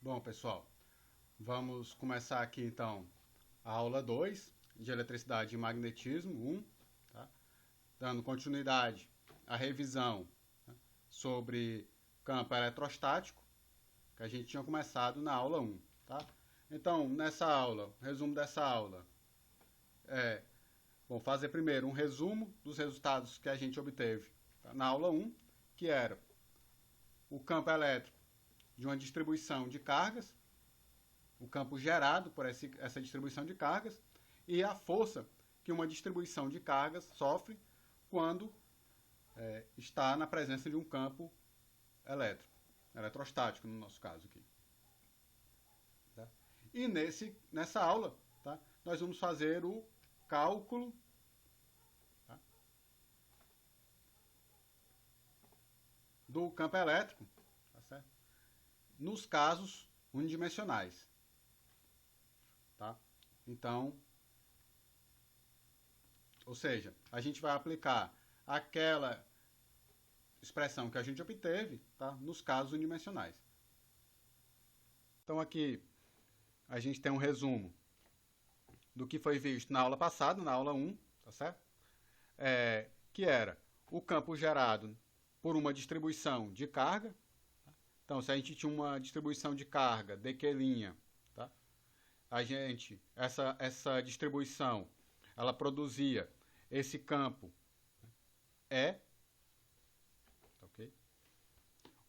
Bom, pessoal, vamos começar aqui então a aula 2 de eletricidade e magnetismo 1, tá? Dando continuidade à revisão, né, sobre campo eletrostático, que a gente tinha começado na aula 1, tá? Então, nessa aula, o resumo dessa aula é, vamos fazer primeiro um resumo dos resultados que a gente obteve, tá, na aula 1, que era o campo elétrico de uma distribuição de cargas, o campo gerado por essa distribuição de cargas e a força que uma distribuição de cargas sofre quando está na presença de um campo elétrico, eletrostático no nosso caso aqui. Tá? E nessa aula, tá, nós vamos fazer o cálculo, tá, do campo elétrico, tá certo? Nos casos unidimensionais. Tá? Então, ou seja, a gente vai aplicar aquela expressão que a gente obteve, tá, nos casos unidimensionais. Então aqui a gente tem um resumo do que foi visto na aula passada, na aula 1, tá certo? Que era o campo gerado por uma distribuição de carga. Então, se a gente tinha uma distribuição de carga de Q', tá? Essa distribuição, ela produzia esse campo E, okay?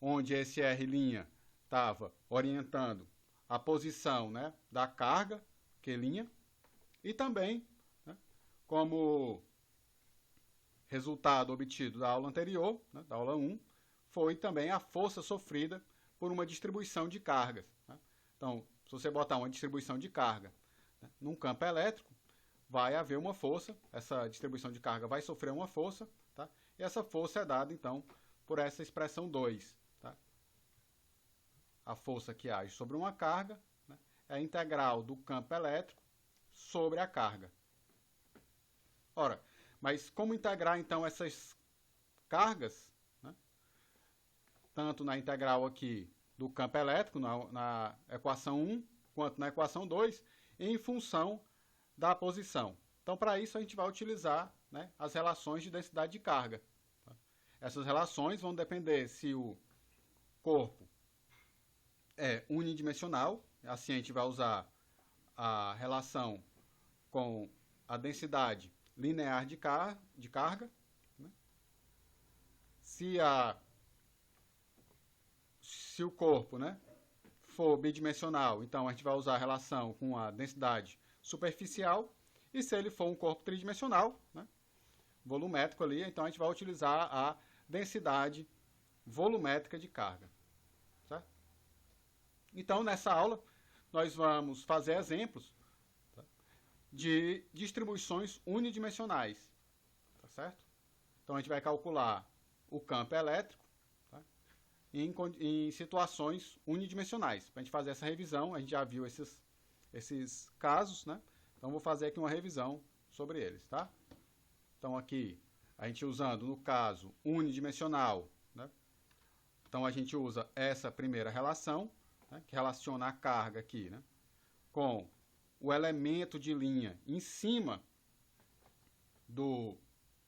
Onde esse R' estava orientando a posição, né, da carga Q', e também, né, como resultado obtido da aula anterior, né, da aula 1, foi também a força sofrida por uma distribuição de cargas. Né? Então, se você botar uma distribuição de carga, né, num campo elétrico, vai haver uma força, essa distribuição de carga vai sofrer uma força, tá? E essa força é dada, então, por essa expressão 2. Tá? A força que age sobre uma carga, né, é a integral do campo elétrico sobre a carga. Ora, mas como integrar, então, essas cargas, né, tanto na integral aqui do campo elétrico, na equação 1, quanto na equação 2, em função da posição. Então, para isso, a gente vai utilizar, né, as relações de densidade de carga. Tá? Essas relações vão depender se o corpo é unidimensional, assim a gente vai usar a relação com a densidade linear de carga. Né? Se o corpo, né, for bidimensional, então a gente vai usar a relação com a densidade superficial, e se ele for um corpo tridimensional, né, volumétrico ali, então a gente vai utilizar a densidade volumétrica de carga. Certo? Então, nessa aula, nós vamos fazer exemplos, tá, de distribuições unidimensionais. Tá certo? Então, a gente vai calcular o campo elétrico, tá, em situações unidimensionais. Para a gente fazer essa revisão, a gente já viu esses casos, né? Então, vou fazer aqui uma revisão sobre eles, tá? Então, aqui, a gente usando, no caso, unidimensional, né? Então, a gente usa essa primeira relação, né, que relaciona a carga aqui, né, com o elemento de linha em cima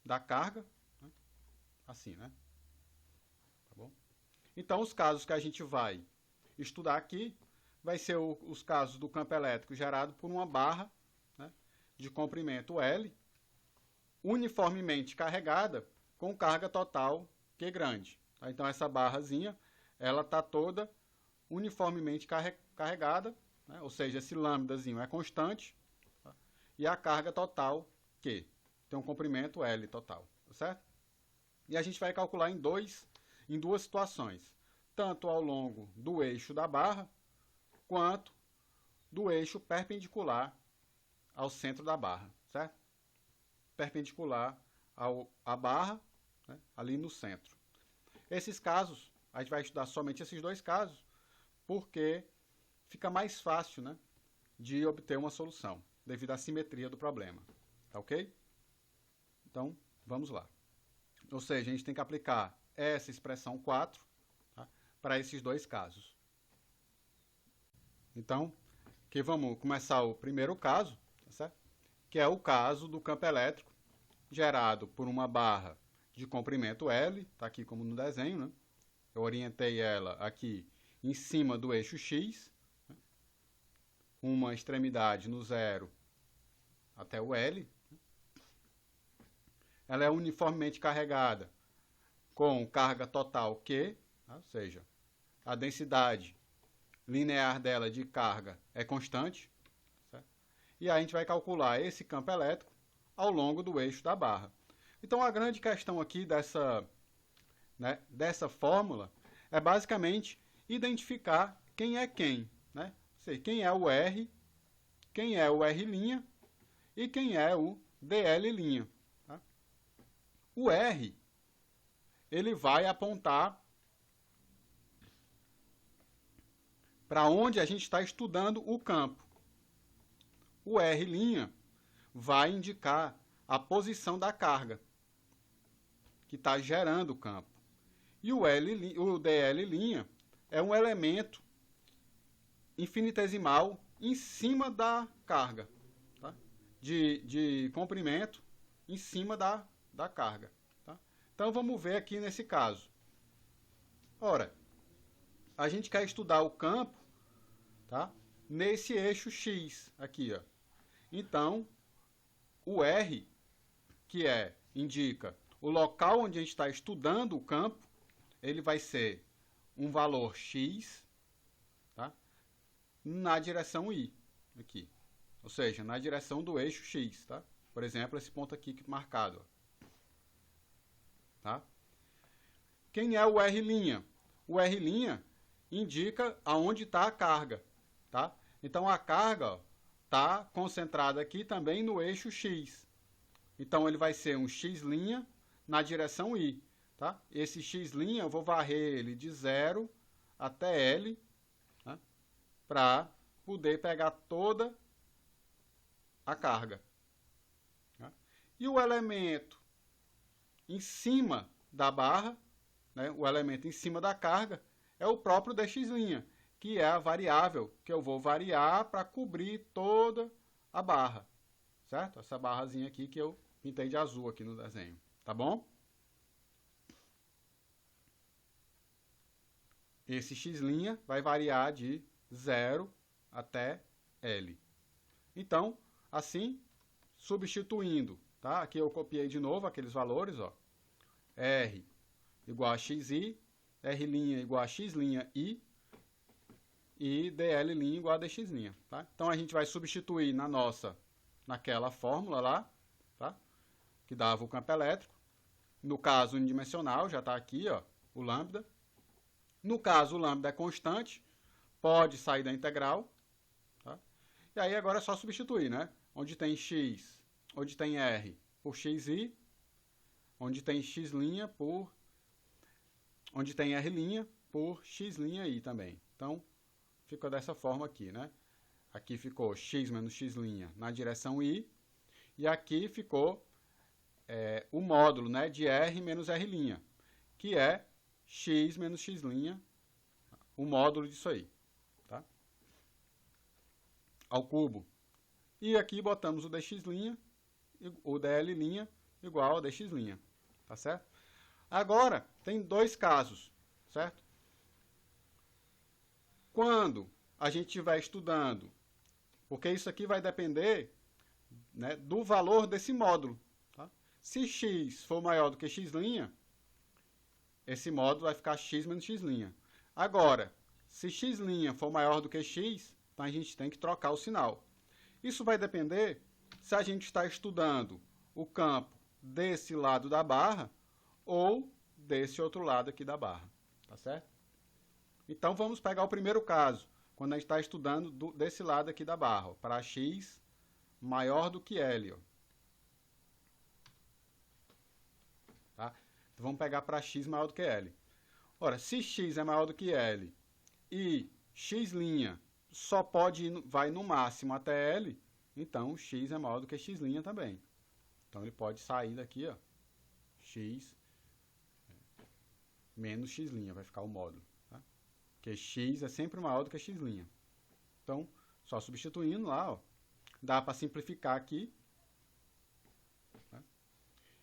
da carga, né? Assim, né? Tá bom? Então, os casos que a gente vai estudar aqui vai ser os casos do campo elétrico gerado por uma barra, né, de comprimento L, uniformemente carregada com carga total Q grande. Tá? Então, essa barrazinha, ela está toda uniformemente carregada, né? Ou seja, esse lambdazinho é constante, tá? E a carga total Q. Tem um comprimento L total, tá certo? E a gente vai calcular em duas situações, tanto ao longo do eixo da barra, quanto do eixo perpendicular ao centro da barra, certo? Perpendicular à barra, né, ali no centro. Esses casos, a gente vai estudar somente esses dois casos, porque fica mais fácil, né, de obter uma solução, devido à simetria do problema. Tá ok? Então, vamos lá. Ou seja, a gente tem que aplicar essa expressão 4, tá, para esses dois casos. Então, aqui vamos começar o primeiro caso, tá certo? Que é o caso do campo elétrico gerado por uma barra de comprimento L, está aqui como no desenho, né? Eu orientei ela aqui em cima do eixo X, né? Uma extremidade no zero até o L. Ela é uniformemente carregada com carga total Q, tá? Ou seja, a densidade linear dela de carga é constante, certo? E aí a gente vai calcular esse campo elétrico ao longo do eixo da barra. Então a grande questão aqui dessa fórmula é basicamente identificar quem é quem, né? Ou seja, quem é o R, quem é o R' e quem é o DL'. Tá? O R, ele vai apontar para onde a gente está estudando o campo. O R' vai indicar a posição da carga que está gerando o campo. E o DL' é um elemento infinitesimal em cima da carga, tá? de comprimento em cima da carga. Tá? Então vamos ver aqui nesse caso. Ora, a gente quer estudar o campo, tá? Nesse eixo X aqui, ó. Então, o R, que indica o local onde a gente está estudando o campo, ele vai ser um valor X, tá? Na direção Y, aqui. Ou seja, na direção do eixo X, tá? Por exemplo, esse ponto aqui marcado, ó. Tá? Quem é o R'? O R' indica aonde está a carga, tá? Então, a carga está concentrada aqui também no eixo X. Então, ele vai ser um X' na direção Y. Tá? Esse X' eu vou varrer ele de 0 até L, tá? Para poder pegar toda a carga. Tá? E o elemento em cima da barra, né? O elemento em cima da carga, é o próprio dx', que é a variável que eu vou variar para cobrir toda a barra. Certo? Essa barrazinha aqui que eu pintei de azul aqui no desenho. Tá bom? Esse x' vai variar de 0 até L. Então, assim, substituindo, tá? Aqui eu copiei de novo aqueles valores, ó. R igual a xi, R' igual a x'I e DL' igual a dx'. Tá? Então, a gente vai substituir naquela fórmula lá, tá? Que dava o campo elétrico. No caso unidimensional, já está aqui, ó, o lambda. No caso, o lambda é constante, pode sair da integral. Tá? E aí agora é só substituir, né? Onde tem x, onde tem r por xi, onde tem x' onde tem r' por x'I também. Então, fica dessa forma aqui, né? Aqui ficou x menos x' na direção y, e aqui ficou o módulo, né, de r menos r', que é x menos x', o módulo disso aí, tá? Ao cubo. E aqui botamos o dx', o dl' igual a dx', tá certo? Agora, tem dois casos, certo? Quando a gente estiver estudando, porque isso aqui vai depender, né, do valor desse módulo, tá? Se x for maior do que x', esse módulo vai ficar x menos x'. Agora, se x' for maior do que x, então a gente tem que trocar o sinal. Isso vai depender se a gente está estudando o campo desse lado da barra ou desse outro lado aqui da barra, tá certo? Então, vamos pegar o primeiro caso, quando a gente está estudando desse lado aqui da barra, para x maior do que L. Ó. Tá? Então, vamos pegar para x maior do que L. Ora, se x é maior do que L e x' só vai no máximo até L, então x é maior do que x' também. Então, ele pode sair daqui, ó, x menos x', vai ficar o módulo. Tá? Porque x é sempre maior do que x'. Então, só substituindo lá, ó, dá para simplificar aqui. Tá?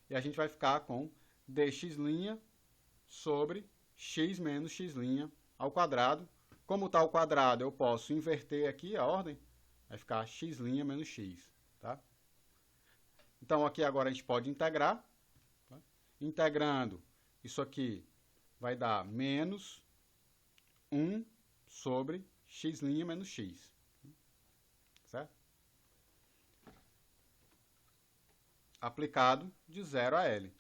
E a gente vai ficar com dx' sobre x menos x' ao quadrado. Como está ao quadrado, eu posso inverter aqui a ordem. Vai ficar x' menos x. Tá? Então, aqui agora a gente pode integrar. Tá? Integrando, isso aqui vai dar menos 1 sobre x' menos x. Certo? Aplicado de 0 a L.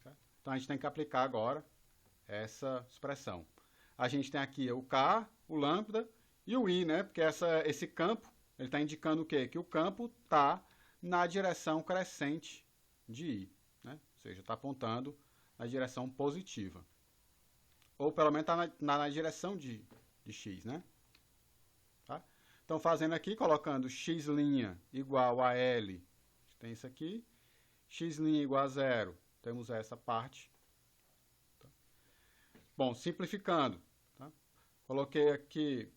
Certo? Então, a gente tem que aplicar agora essa expressão. A gente tem aqui o K, o lambda e o I, né? Porque esse campo, ele está indicando o quê? Que o campo está na direção crescente de I. Né? Ou seja, está apontando na direção positiva. Ou pelo menos está na direção de x, né? Tá? Então, fazendo aqui, colocando x' igual a L, tem isso aqui. X' igual a 0, temos essa parte. Tá? Bom, simplificando, tá? Coloquei aqui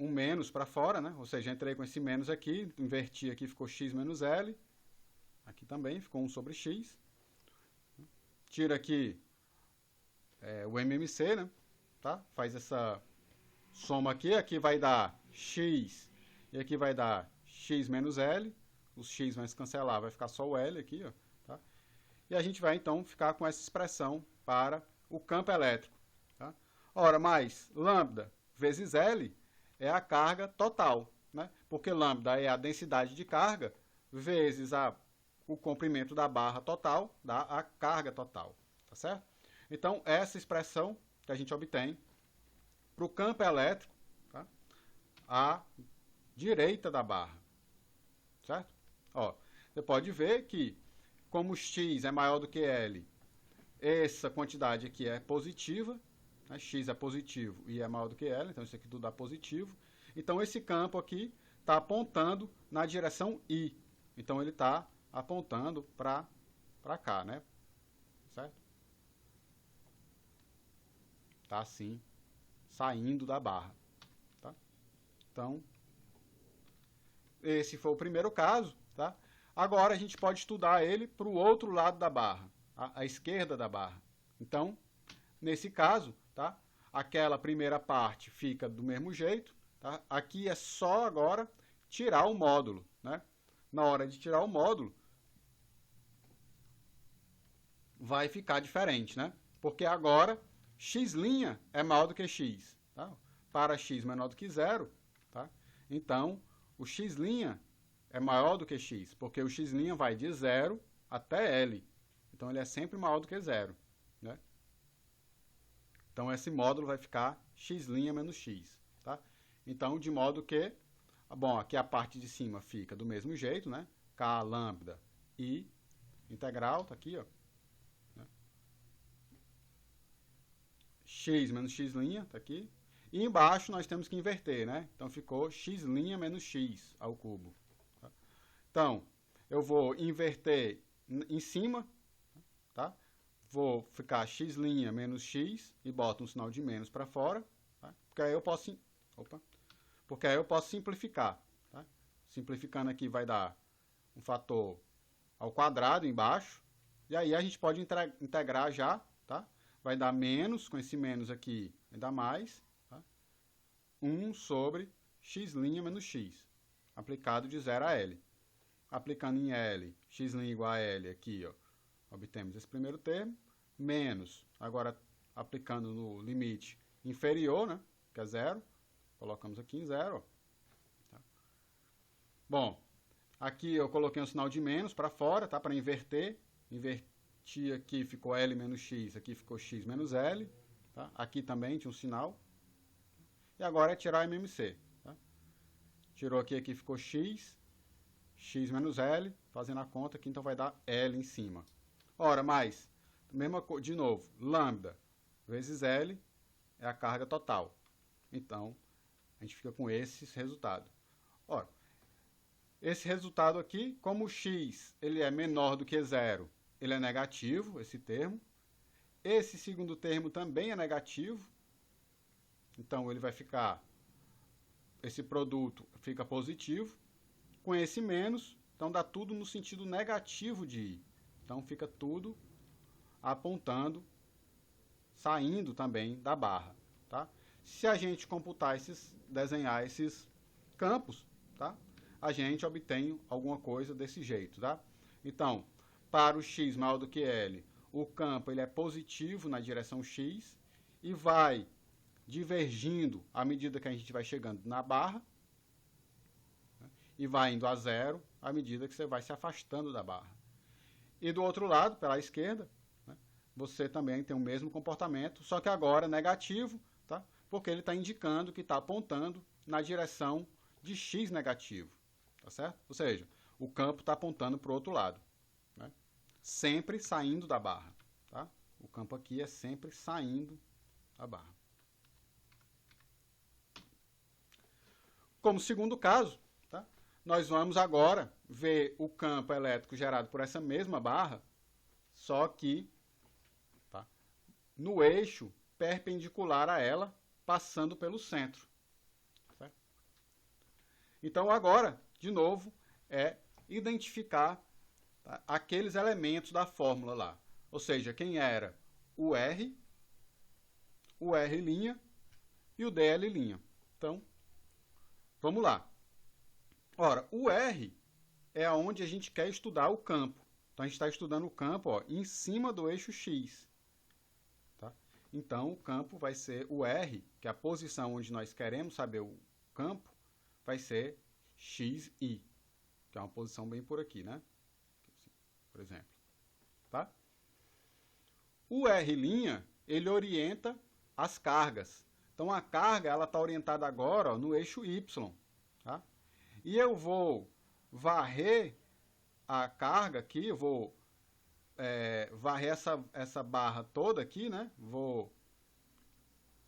um menos para fora, né? Ou seja, entrei com esse menos aqui, inverti aqui, ficou x menos L. Aqui também ficou 1 sobre x. Tira aqui o MMC, né? Tá? Faz essa soma aqui. Aqui vai dar x e aqui vai dar x menos L. Os x vai se cancelar, vai ficar só o L aqui. Ó, tá? E a gente vai, então, ficar com essa expressão para o campo elétrico. Tá? Ora, mais lambda vezes L é a carga total, né? Porque lambda é a densidade de carga vezes o comprimento da barra total, dá a carga total, tá certo? Então, essa expressão que a gente obtém para o campo elétrico, tá? À direita da barra, certo? Ó, você pode ver que, como x é maior do que L, essa quantidade aqui é positiva, né? X é positivo e é maior do que L, então isso aqui tudo dá positivo. Então, esse campo aqui está apontando na direção I. Então, ele está apontando para cá, né? Certo? Tá assim, saindo da barra. Tá? Então, esse foi o primeiro caso. Tá? Agora, a gente pode estudar ele para o outro lado da barra, a esquerda da barra. Então, nesse caso, tá? Aquela primeira parte fica do mesmo jeito. Tá? Aqui é só agora tirar o módulo. Né? Na hora de tirar o módulo, vai ficar diferente, né? Porque agora x' é maior do que x. Tá? Para x menor do que 0, tá? Então, o x' é maior do que x, porque o x' vai de 0 até L. Então, ele é sempre maior do que 0. Né? Então, esse módulo vai ficar x' menos x. Tá? Então, de modo que, bom, aqui a parte de cima fica do mesmo jeito, né? K lambda I integral, tá aqui, ó. X menos x', tá aqui. E embaixo nós temos que inverter, né? Então, ficou x' menos x ao cubo. Tá? Então, eu vou inverter em cima, tá? Vou ficar x' menos x e boto um sinal de menos para fora, tá? Porque aí eu posso... Porque aí eu posso simplificar. Tá? Simplificando aqui vai dar um fator ao quadrado embaixo. E aí a gente pode integrar já, tá? Vai dar menos, com esse menos aqui, vai dar mais, tá? 1 sobre x' menos x, aplicado de 0 a L. Aplicando em L, x' igual a L aqui, ó, obtemos esse primeiro termo, menos, agora aplicando no limite inferior, né, que é 0, colocamos aqui em 0. Ó. Tá? Bom, aqui eu coloquei um sinal de menos para fora, tá, para inverter, aqui ficou L menos X, aqui ficou X menos L. Tá? Aqui também tinha um sinal. E agora é tirar MMC. Tá? Tirou aqui ficou X, X menos L, fazendo a conta aqui, então vai dar L em cima. Ora, mais, de novo, lambda vezes L é a carga total. Então, a gente fica com esse resultado. Ora, esse resultado aqui, como o X ele é menor do que 0, ele é negativo, esse termo. Esse segundo termo também é negativo. Então, ele vai ficar, esse produto fica positivo. Com esse menos, então dá tudo no sentido negativo de I. Então, fica tudo apontando, saindo também da barra, tá? Se a gente computar desenhar esses campos, tá? A gente obtém alguma coisa desse jeito, tá? Então, para o x maior do que L, o campo ele é positivo na direção x e vai divergindo à medida que a gente vai chegando na barra, né? E vai indo a zero à medida que você vai se afastando da barra. E do outro lado, pela esquerda, né, você também tem o mesmo comportamento, só que agora negativo, tá? Porque ele está indicando que está apontando na direção de x negativo, tá certo? Ou seja, o campo está apontando para o outro lado, né? Sempre saindo da barra, tá? O campo aqui é sempre saindo da barra. Como segundo caso, tá? Nós vamos agora ver o campo elétrico gerado por essa mesma barra, só que, tá, no eixo perpendicular a ela, passando pelo centro. Certo? Então, agora, de novo, é identificar, tá, aqueles elementos da fórmula lá. Ou seja, quem era o R' e o DL'. Então, vamos lá. Ora, o R é onde a gente quer estudar o campo. Então, a gente está estudando o campo, ó, em cima do eixo X. Tá? Então, o campo vai ser o R, que é a posição onde nós queremos saber o campo, vai ser XI, que é uma posição bem por aqui, né? Por exemplo. Tá? O R', ele orienta as cargas. Então, a carga ela está orientada agora, ó, no eixo Y. Tá? E eu vou varrer a carga aqui, eu vou varrer essa barra toda aqui, né? Vou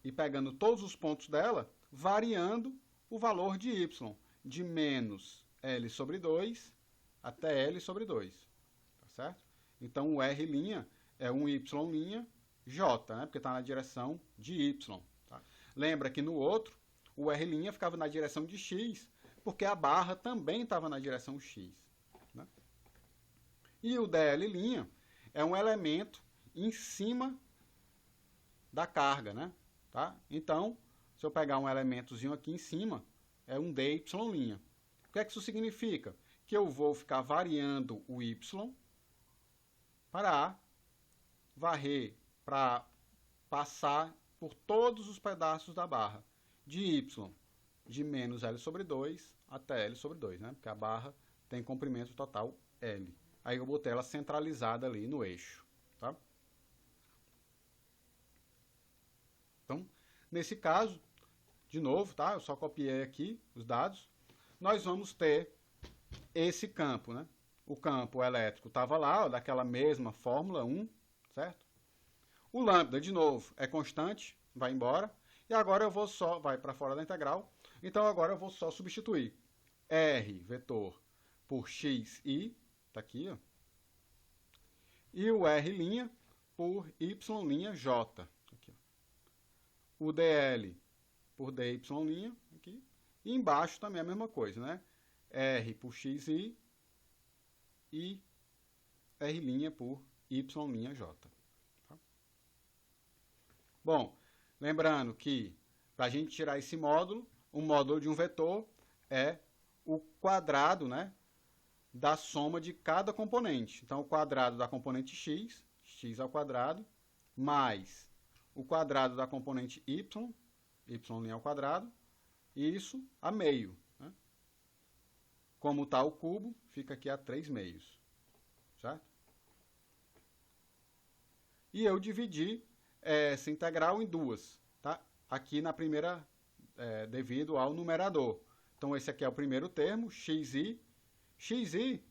ir pegando todos os pontos dela, variando o valor de Y, de menos L sobre 2 até L sobre 2. Tá certo? Então, o R' é um Y' J, né? Porque está na direção de Y. Tá? Lembra que no outro, o R' ficava na direção de X, porque a barra também estava na direção X. Né? E o DL' é um elemento em cima da carga. Né? Tá? Então, se eu pegar um elementozinho aqui em cima, é um DY'. O que é que isso significa? Que eu vou ficar variando o Y para varrer, para passar por todos os pedaços da barra, de Y, de menos L sobre 2 até L sobre 2, né? Porque a barra tem comprimento total L. Aí eu botei ela centralizada ali no eixo, tá? Então, nesse caso, de novo, tá? Eu só copiei aqui os dados. Nós vamos ter esse campo, né? O campo elétrico estava lá, ó, daquela mesma fórmula 1, certo? O lambda, de novo, é constante, vai embora. E agora eu vou só, vai para fora da integral. Então, agora eu vou só substituir R, vetor, por XI, está aqui, ó. E o R' por Y', aqui, ó. O DL por DY', aqui. E embaixo também a mesma coisa, né? R por XI e R' por Y', tá? Bom, lembrando que para a gente tirar esse módulo, o módulo de um vetor é o quadrado, né, da soma de cada componente. Então, o quadrado da componente x, x ao quadrado, mais o quadrado da componente y, y' ao quadrado, e isso a meio. Né? Como está o cubo, fica aqui a 3 meios. Certo? E eu dividi essa integral em duas. Tá? Aqui na primeira, devido ao numerador. Então, esse aqui é o primeiro termo, xi. Xi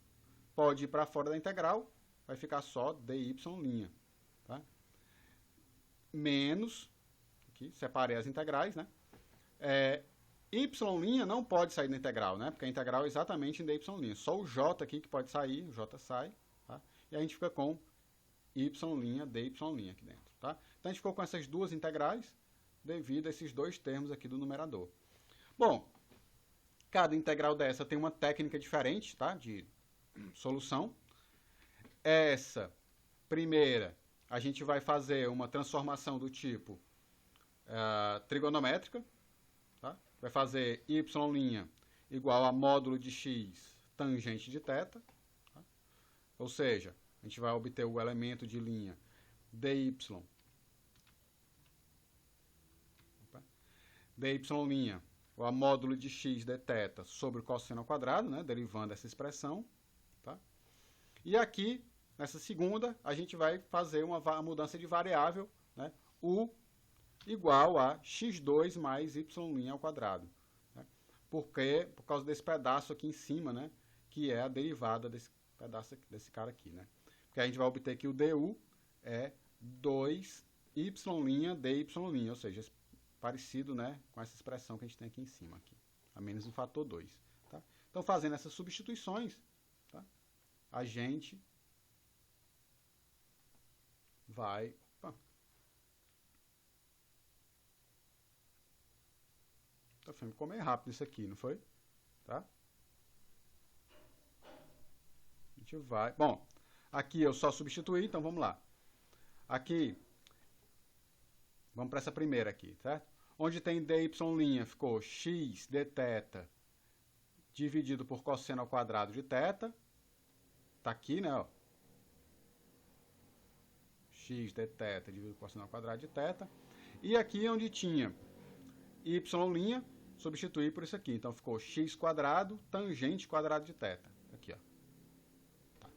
pode ir para fora da integral, vai ficar só dy'. Tá? Menos, aqui, separei as integrais, né? Y' não pode sair da integral, né? Porque a integral é exatamente em dy'. Só o j aqui que pode sair, o j sai, tá? E a gente fica com y', dy' aqui dentro, tá? Então, a gente ficou com essas duas integrais, devido a esses dois termos aqui do numerador. Bom, cada integral dessa tem uma técnica diferente, tá, de solução. Essa primeira, a gente vai fazer uma transformação do tipo trigonométrica, tá? Vai fazer y' igual a módulo de x tangente de θ, tá? Ou seja, a gente vai obter o elemento de linha dy' ou a módulo de x dθ sobre o cosseno ao quadrado, né, derivando essa expressão. Tá? E aqui, nessa segunda, a gente vai fazer uma mudança de variável, né, u igual a x2 mais y' ao quadrado. Né? Por causa desse pedaço aqui em cima, né, que é a derivada desse pedaço aqui, desse cara aqui. Né? Porque a gente vai obter que o du é 2y' dy', ou seja, parecido, né, com essa expressão que a gente tem aqui em cima, aqui, a menos o fator 2. Tá? Então, fazendo essas substituições, tá, a gente vai... Opa. Tá, ficou meio rápido isso aqui, não foi? Tá? A gente vai... Bom, aqui eu só substituí, então vamos lá. Aqui, vamos para essa primeira aqui, certo? Onde tem dy' ficou x dθ dividido por cosseno ao quadrado de θ. Tá aqui, né? Ó. X dθ dividido por cosseno ao quadrado de θ. E aqui onde tinha y', substituir por isso aqui. Então ficou x quadrado tangente quadrado de θ. Aqui, ó. Tá.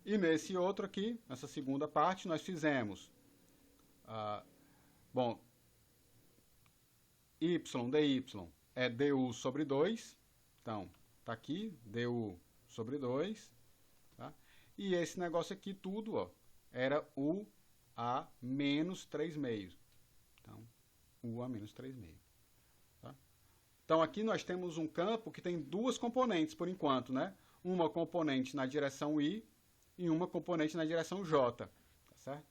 E nesse outro aqui, nessa segunda parte, nós fizemos... bom, y dy é du sobre 2. Então, tá aqui, du sobre 2. Tá? E esse negócio aqui tudo, ó, era u a menos 3/2. Então, u a menos 3/2. Tá? Então, aqui nós temos um campo que tem duas componentes, por enquanto, né? Uma componente na direção i e uma componente na direção j. Tá certo?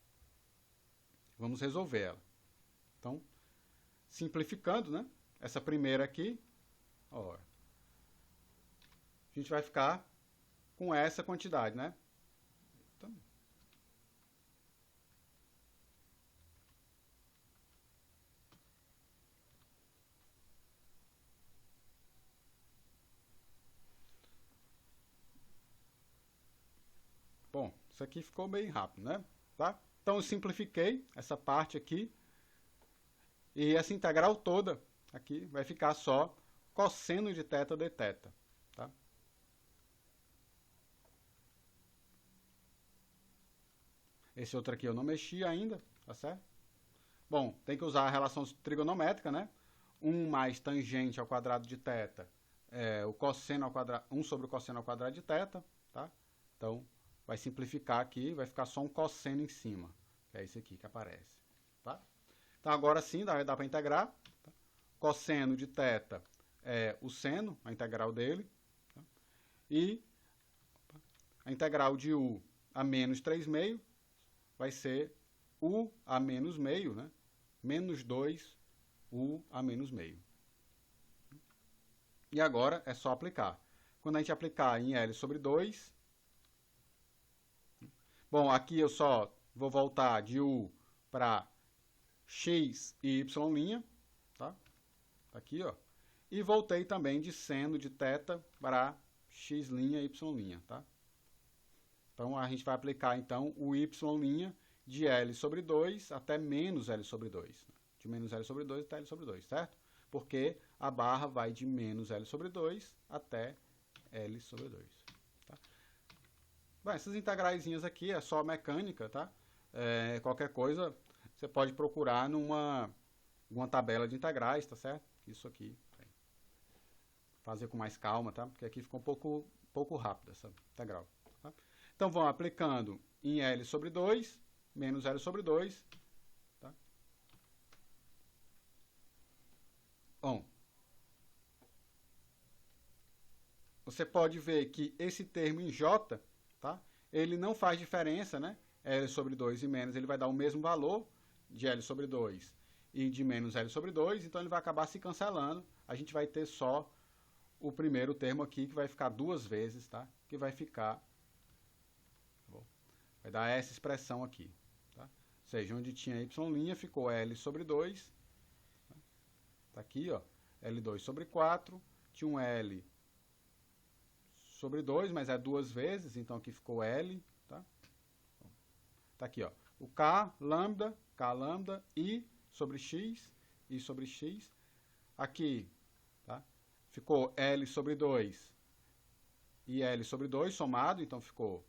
Vamos resolver ela. Então, simplificando, né? Essa primeira aqui, ó, a gente vai ficar com essa quantidade, né? Então, bom, isso aqui ficou bem rápido, né? Tá? Então, eu simplifiquei essa parte aqui. E essa integral toda aqui vai ficar só cosseno de θ dθ. Tá? Esse outro aqui eu não mexi ainda, tá certo? Bom, tem que usar a relação trigonométrica, né? 1 mais tangente ao quadrado de θ é o cosseno ao quadrado, 1 sobre o cosseno ao quadrado de θ. Tá? Então, vai simplificar aqui, vai ficar só um cosseno em cima, que é esse aqui que aparece. Tá? Então, agora sim, dá para integrar. Tá? Cosseno de θ é o seno, a integral dele. Tá? E a integral de u a menos 3/2 vai ser u a menos meio, né? Menos 2 u a menos meio. E agora é só aplicar. Quando a gente aplicar em L sobre 2... Bom, aqui eu só vou voltar de u para x e y', tá? Aqui, ó. E voltei também de seno de θ para x' e y', tá? Então, a gente vai aplicar, então, o y' de L sobre 2 até menos L sobre 2. De menos L sobre 2 até L sobre 2, certo? Porque a barra vai de menos L sobre 2 até L sobre 2. Tá? Bom, essas integraizinhas aqui é só mecânica, tá? Qualquer coisa... Você pode procurar numa tabela de integrais, tá certo? Isso aqui. Fazer com mais calma, tá? Porque aqui ficou um pouco rápido essa integral. Tá? Então, vamos aplicando em L sobre 2, menos L sobre 2. Tá? Bom, você pode ver que esse termo em J, tá? Ele não faz diferença, né? L sobre 2 e menos, ele vai dar o mesmo valor de L sobre 2 e de menos L sobre 2, então ele vai acabar se cancelando. A gente vai ter só o primeiro termo aqui, que vai ficar duas vezes, tá? Que vai ficar, vai dar essa expressão aqui, tá? Ou seja, onde tinha y', ficou L sobre 2, tá aqui, ó, L2 sobre 4, tinha um L sobre 2, mas é duas vezes, então aqui ficou L, tá? Tá aqui, ó, o K lambda, I sobre X, aqui, tá? Ficou L sobre 2 e L sobre 2 somado, então ficou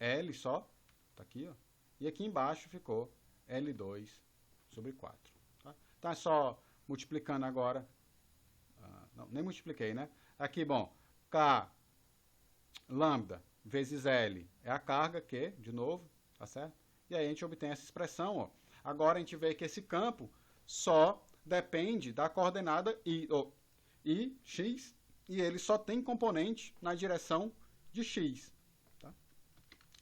L só, tá aqui, ó, e aqui embaixo ficou L2 sobre 4, tá? Então é só multiplicando agora, não, nem multipliquei, né? Aqui, bom, K lambda vezes L é a carga Q, de novo, tá certo? E aí a gente obtém essa expressão, ó. Agora a gente vê que esse campo só depende da coordenada I, X, e ele só tem componente na direção de X. Tá?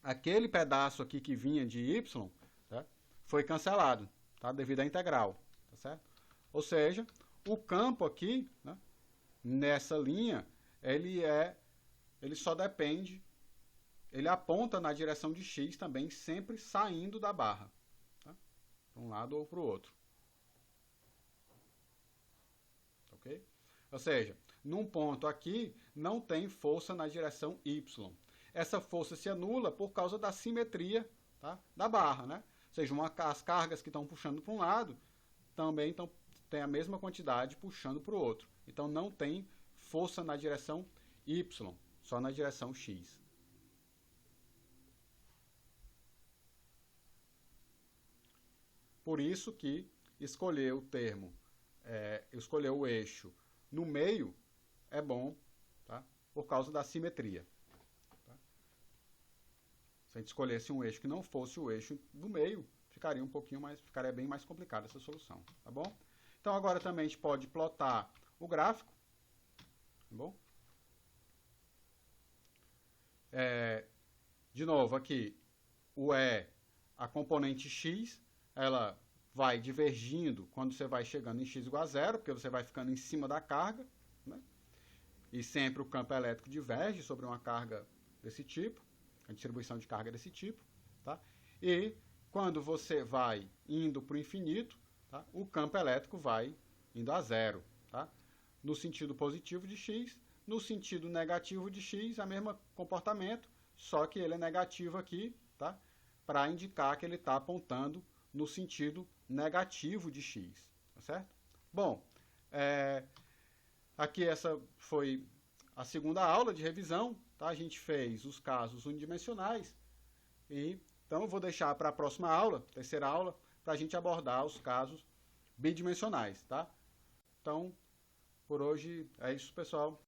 Aquele pedaço aqui que vinha de Y, tá, foi cancelado, tá, devido à integral. Tá certo? Ou seja, o campo aqui, né, nessa linha, ele só depende, ele aponta na direção de X também, sempre saindo da barra. Tá? Para um lado ou para o outro. Ok? Ou seja, num ponto aqui, não tem força na direção Y. Essa força se anula por causa da simetria, tá, da barra, né? Ou seja, as cargas que estão puxando para um lado também tem a mesma quantidade puxando para o outro. Então, não tem força na direção Y, só na direção X. Por isso que escolher o termo, escolher o eixo no meio é bom, tá? Por causa da simetria. Tá? Se a gente escolhesse um eixo que não fosse o eixo do meio, ficaria bem mais complicada essa solução, tá bom? Então agora também a gente pode plotar o gráfico, tá bom? De novo aqui, a componente x, ela vai divergindo quando você vai chegando em x igual a zero, porque você vai ficando em cima da carga, né? E sempre o campo elétrico diverge sobre uma carga desse tipo, a distribuição de carga desse tipo, tá? E quando você vai indo para o infinito, tá, o campo elétrico vai indo a zero, tá? No sentido positivo de x, no sentido negativo de x, é o mesmo comportamento, só que ele é negativo aqui, tá? Para indicar que ele está apontando no sentido negativo de x, tá certo? Bom, aqui essa foi a segunda aula de revisão, tá? A gente fez os casos unidimensionais, então eu vou deixar para a próxima aula, terceira aula, para a gente abordar os casos bidimensionais, tá? Então, por hoje é isso, pessoal.